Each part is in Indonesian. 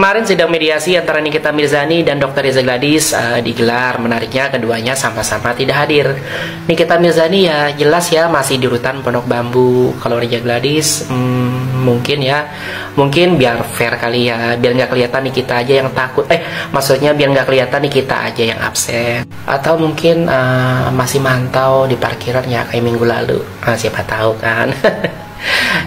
Kemarin sidang mediasi antara Nikita Mirzani dan Dr. Reza Gladys digelar. Menariknya keduanya sama-sama tidak hadir. Nikita Mirzani ya jelas ya masih di rutan Pondok Bambu. Kalau Reza Gladys mungkin biar fair kali ya, biar nggak kelihatan Nikita aja yang takut. Maksudnya biar nggak kelihatan Nikita aja yang absen. Atau mungkin masih mantau di parkiran ya kayak minggu lalu. Siapa tahu kan.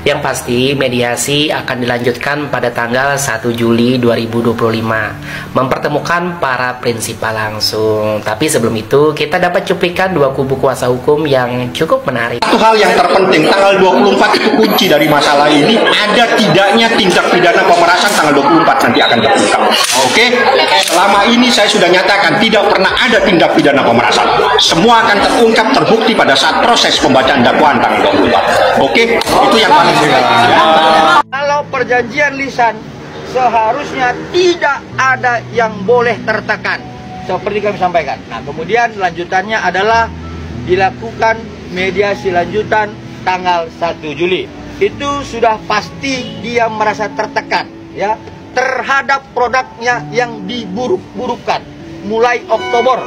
Yang pasti mediasi akan dilanjutkan pada tanggal 1 Juli 2025, mempertemukan para prinsipal langsung. Tapi sebelum itu kita dapat cuplikan dua kubu kuasa hukum yang cukup menarik. Satu hal yang terpenting, tanggal 24 itu kunci dari masalah ini. Ada tidaknya tindak pidana pemerasan tanggal 24 nanti akan terungkap. Oke? Selama ini saya sudah nyatakan tidak pernah ada tindak pidana pemerasan. Semua akan terungkap, terbukti pada saat proses pembacaan dakwaan tanggal 24. Oke? Itu yang paling kalau perjanjian lisan seharusnya tidak ada yang boleh tertekan seperti kami sampaikan. Nah, kemudian lanjutannya adalah dilakukan mediasi lanjutan tanggal 1 Juli. Itu sudah pasti dia merasa tertekan ya terhadap produknya yang diburuk-burukkan mulai Oktober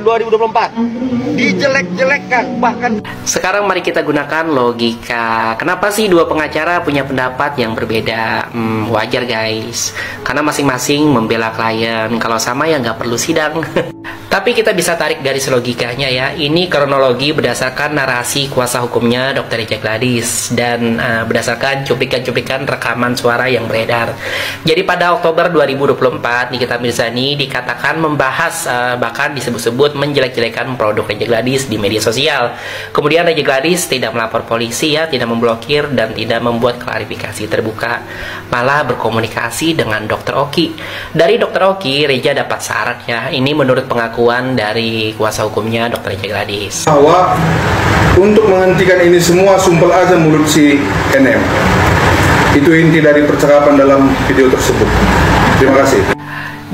2024 dijelek-jelekkan bahkan. Sekarang mari kita gunakan logika. Kenapa sih dua pengacara punya pendapat yang berbeda? Wajar guys, karena masing-masing membela klien. Kalau sama ya nggak perlu sidang. Tapi kita bisa tarik garis logikanya ya. Ini kronologi berdasarkan narasi kuasa hukumnya Dr. Reza Gladys dan berdasarkan cuplikan-cuplikan rekaman suara yang beredar. Jadi pada Oktober 2024 Nikita Mirzani dikatakan membahas bahkan disebut-sebut menjelek-jelekan produk Reza Gladys di media sosial. Kemudian Reza Gladys tidak melapor polisi ya, tidak memblokir dan tidak membuat klarifikasi terbuka. Malah berkomunikasi dengan Dr. Oki. Dari Dr. Oki, Reza dapat syarat ya. Ini menurut pengakuan dari kuasa hukumnya Dr. Reza Gladys. Bahwa untuk menghentikan ini semua sumpel aja mulut si NM. Itu inti dari percakapan dalam video tersebut. Terima kasih.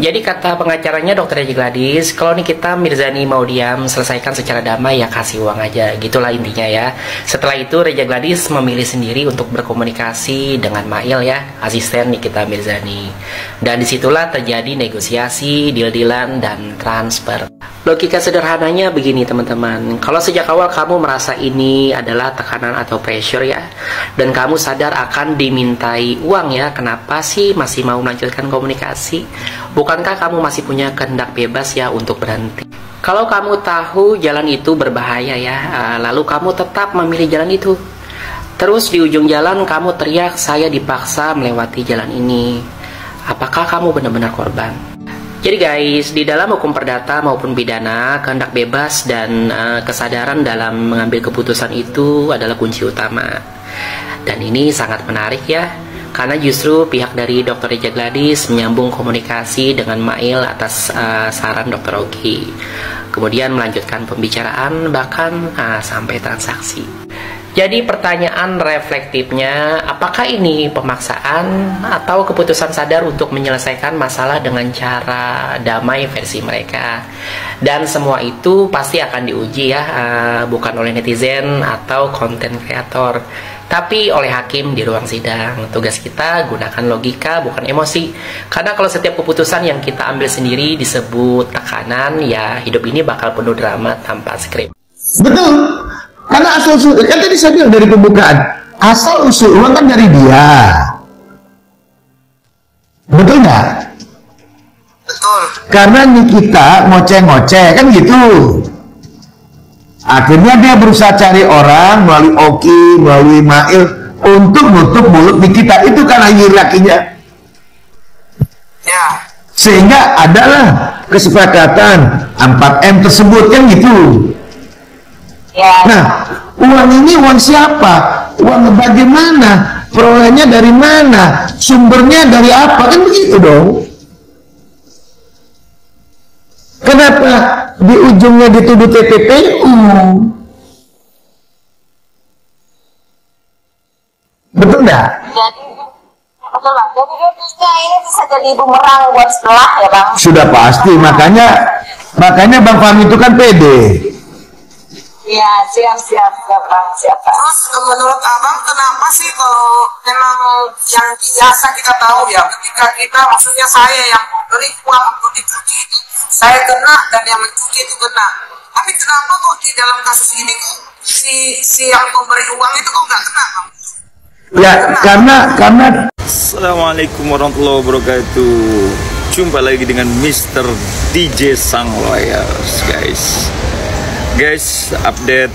Jadi kata pengacaranya Dr. Reza Gladys, kalau Nikita Mirzani mau diam, selesaikan secara damai ya kasih uang aja, gitulah intinya ya. Setelah itu Reza Gladys memilih sendiri untuk berkomunikasi dengan Mail ya, asisten Nikita Mirzani. Dan disitulah terjadi negosiasi, deal-dealan, dan transfer. Logika sederhananya begini teman-teman, kalau sejak awal kamu merasa ini adalah tekanan atau pressure ya, dan kamu sadar akan dimintai uang ya, kenapa sih masih mau melanjutkan komunikasi? Bukankah kamu masih punya kehendak bebas ya untuk berhenti? Kalau kamu tahu jalan itu berbahaya ya, lalu kamu tetap memilih jalan itu. Terus di ujung jalan kamu teriak, saya dipaksa melewati jalan ini. Apakah kamu benar-benar korban? Jadi guys, di dalam hukum perdata maupun pidana, kehendak bebas dan kesadaran dalam mengambil keputusan itu adalah kunci utama. Dan ini sangat menarik ya, karena justru pihak dari Dr. Reza Gladys menyambung komunikasi dengan Mail atas saran Dr. Oki. Kemudian melanjutkan pembicaraan bahkan sampai transaksi. Jadi pertanyaan reflektifnya, apakah ini pemaksaan atau keputusan sadar untuk menyelesaikan masalah dengan cara damai versi mereka? Dan semua itu pasti akan diuji ya, bukan oleh netizen atau konten kreator, tapi oleh hakim di ruang sidang. Tugas kita gunakan logika bukan emosi. Karena kalau setiap keputusan yang kita ambil sendiri disebut tekanan, ya hidup ini bakal penuh drama tanpa skrip. Betul. Karena asal usul, kan tadi saya bilang dari pembukaan, asal usul uang kan dari dia. Betul nggak? Betul. Karena Nikita ngoceh-ngoceh kan gitu. Akhirnya dia berusaha cari orang melalui Oki, melalui Mail untuk nutup mulut Nikita. Itu kan hierarkinya. Ya. Sehingga adalah kesepakatan 4M tersebut kan gitu. Ya. Nah, uang ini uang siapa? Uang bagaimana? Perolehnya dari mana? Sumbernya dari apa? Kan begitu dong. Kenapa di ujungnya dituduh TPPU? Betul nggak? Jadi, betul lah. Jadi ini bisa jadi bumerang buat setelah ya Bang. Sudah pasti, makanya Bang Fahmi itu kan pede. Iya, siap Bang, siap Bang. Terus menurut Abang kenapa sih kalau memang yang biasa kita tahu ya, ketika kita, maksudnya saya yang memberi uang untuk dicuci itu, saya kena dan yang mencuci itu kena. Tapi kenapa kok di dalam kasus ini kok si yang memberi uang itu kok nggak kena, Bang? Ya, karena Assalamualaikum warahmatullahi wabarakatuh. Jumpa lagi dengan Mr. DJ Sang Lawyers, guys, update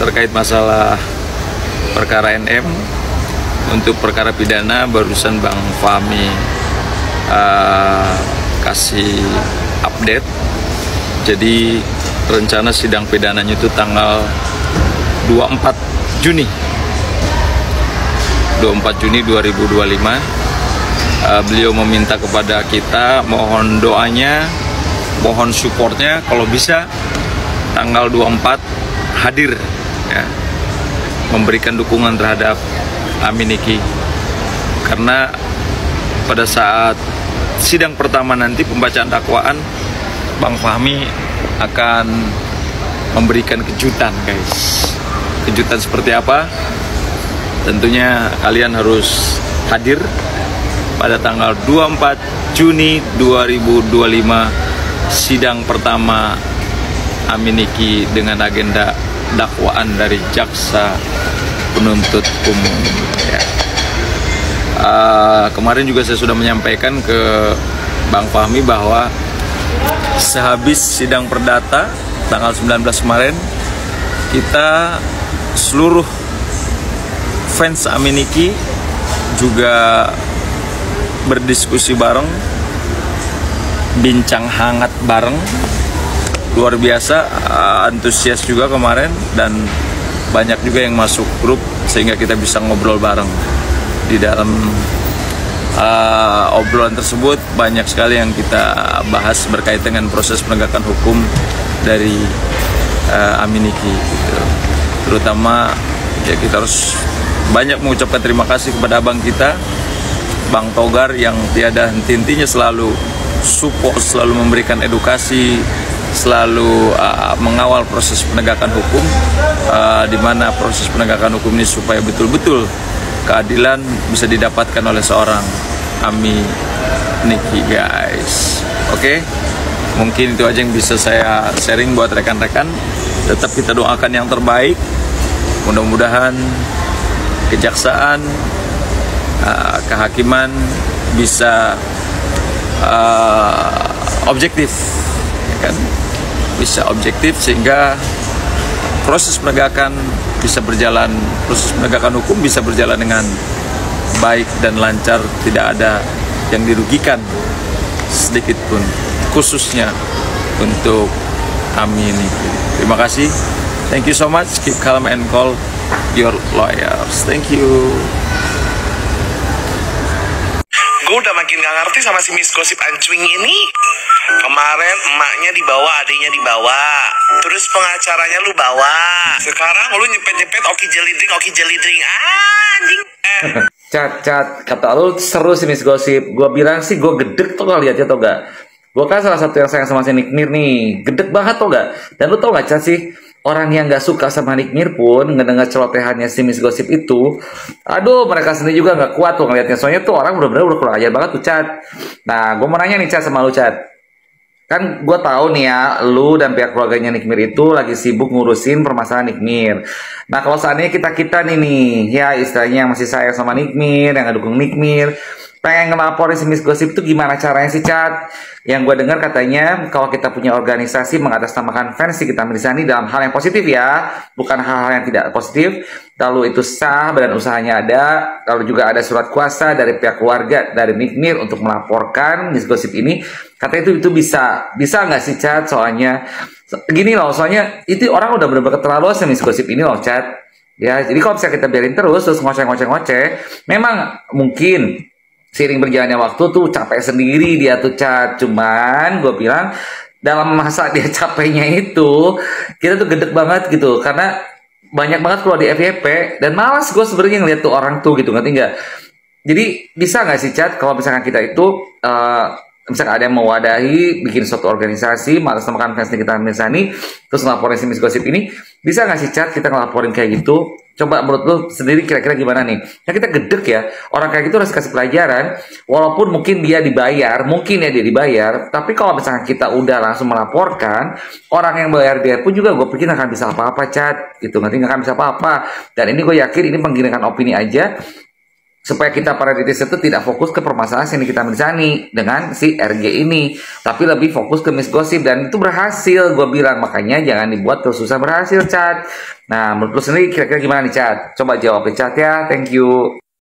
terkait masalah perkara NM. Untuk perkara pidana barusan Bang Fahmi kasih update. Jadi rencana sidang pidananya itu tanggal 24 Juni 2025. Beliau meminta kepada kita, mohon doanya, mohon supportnya, kalau bisa tanggal 24 hadir ya, memberikan dukungan terhadap Aminiki, karena pada saat sidang pertama nanti pembacaan dakwaan, Bang Fahmi akan memberikan kejutan, guys. Kejutan seperti apa? Tentunya kalian harus hadir pada tanggal 24 Juni 2025, sidang pertama Aminiki dengan agenda dakwaan dari jaksa penuntut umum ya. Kemarin juga saya sudah menyampaikan ke Bang Fahmi bahwa sehabis sidang perdata tanggal 19 kemarin, kita seluruh fans Aminiki juga berdiskusi bareng, bincang hangat bareng, luar biasa, antusias juga kemarin, dan banyak juga yang masuk grup sehingga kita bisa ngobrol bareng. Di dalam obrolan tersebut banyak sekali yang kita bahas berkaitan dengan proses penegakan hukum dari Aminiki gitu. Terutama ya kita harus banyak mengucapkan terima kasih kepada abang kita Bang Togar yang tiada henti-hentinya selalu support, selalu memberikan edukasi, selalu mengawal proses penegakan hukum, di mana proses penegakan hukum ini supaya betul-betul keadilan bisa didapatkan oleh seorang Aminiki, guys. Oke, mungkin itu aja yang bisa saya sharing buat rekan-rekan. Tetap kita doakan yang terbaik, mudah-mudahan kejaksaan, kehakiman bisa objektif, ya kan? Bisa objektif sehingga proses penegakan bisa berjalan, proses penegakan hukum bisa berjalan dengan baik dan lancar, tidak ada yang dirugikan sedikit pun, khususnya untuk Aminiki. Terima kasih, thank you so much, keep calm and call your lawyers, thank you. Gue udah makin gak ngerti sama si Miss Gosip Ancuing ini. Kemarin emaknya dibawa, adiknya dibawa, terus pengacaranya lu bawa, sekarang lu nyepet-nyepet Oki Jelly Drink, anjing. Cat, kata lu seru sih Miss Gosip. Gue bilang sih gue gedek tuh kalau liatnya tau gak. Gue kan salah satu yang sayang sama si Nikmir nih, gedek banget tau gak. Dan lu tau gak Cat sih, orang yang gak suka sama Nikmir pun ngedengar celotehannya si Miss Gosip itu, aduh mereka sendiri juga gak kuat tuh ngeliatnya. Soalnya tuh orang bener-bener udah kurang ajar banget tuh Cat. Nah gue mau nanya nih Cat sama lu Cat. Kan gue tahu nih ya, lu dan pihak keluarganya Nikmir itu lagi sibuk ngurusin permasalahan Nikmir. Nah kalau seandainya kita nih, ya istilahnya yang masih sayang sama Nikmir, yang ngedukung Nikmir, pengen ngelaporin si Miss Gosip itu gimana caranya sih Cat? Yang gue dengar katanya kalau kita punya organisasi mengatasnamakan fans kita Mirzani dalam hal yang positif ya, bukan hal-hal yang tidak positif. Lalu itu sah, badan usahanya ada, lalu juga ada surat kuasa dari pihak keluarga dari Nikmir untuk melaporkan Miss Gosip ini. Katanya itu bisa nggak sih Cat? Soalnya gini loh, soalnya itu orang udah bener-bener keterlaluan sama Miss Gosip ini loh Cat. Ya, jadi kalau misalnya kita biarin terus ngoceh, memang mungkin seiring berjalannya waktu tuh capek sendiri dia tuh Cat. Cuman gue bilang dalam masa dia capeknya itu kita tuh gedek banget gitu, karena banyak banget keluar di FYP dan malas gue sebenarnya ngeliat tuh orang tuh gitu, ngerti nggak? Jadi bisa nggak sih Cat kalau misalkan kita itu misalkan ada yang mewadahi bikin suatu organisasi mengatasnamakan fans Nikita Mirzani terus ngelaporin si Miss Gosip ini, bisa nggak sih Chat kita ngelaporin kayak gitu? Coba menurut lu sendiri kira-kira gimana nih? Ya kita gedek ya, orang kayak gitu harus kasih pelajaran, walaupun mungkin dia dibayar, tapi kalau misalnya kita udah langsung melaporkan, orang yang bayar dia pun juga gue pikir nggak akan bisa apa-apa Chat, gitu, nggak akan bisa apa-apa. Dan ini gue yakin ini penggiringan opini aja, supaya kita para netizen itu tidak fokus ke permasalahan si Nikita Mirzani dengan si RG ini, tapi lebih fokus ke Miss Gosip, dan itu berhasil gue bilang. Makanya jangan dibuat terus susah berhasil Chat. Nah menurut lu sendiri kira-kira gimana nih Chat? Coba jawab Chat ya, thank you.